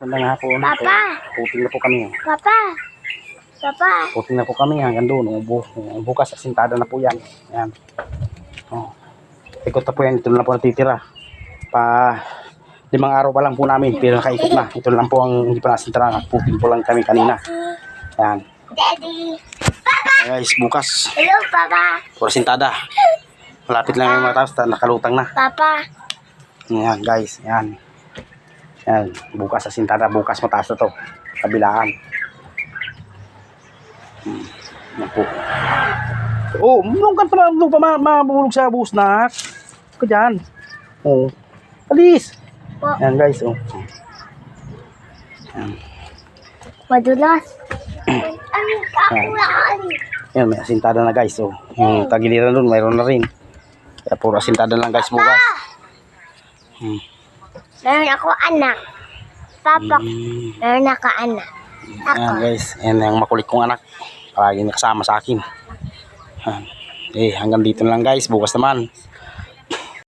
Magandang hapon. Papa! Puting na po kami. Papa! Papa! Puting na po kami hanggang doon. Bukas asintada na po yan. Yan. Oh. Ikot na po yan. Ito na po natitira. 5 araw pa lang po namin. Pero nakaikot na. Ito lang po ang hindi pa nasintra. Puting po lang kami kanina. Yan. Daddy! Guys, bukas. Hello, Papa! Puro asintada. Malapit lang yung matapos. Nakalutang na. Papa! Yan guys. Yan. Yan. Bukas asintada. Bukas mataas na to. Kabilaan. Yan po. Oh, nung ka pa mabulog sa bus na. Ka dyan. Oh. Alis. Po. Yan guys. Oh. Yan. Madulas. Ang kakulaan. Yan, may asintada na guys. Oh. Yung tagiliran doon, mayroon na rin. Kaya puro asintada lang guys bukas. Meron ako anak. Papa, meron ako anak. Yan guys. Yan ang makulit kong anak. Palagi nakasama sa akin. Yan. Eh, hanggang dito na lang guys. Bukas naman.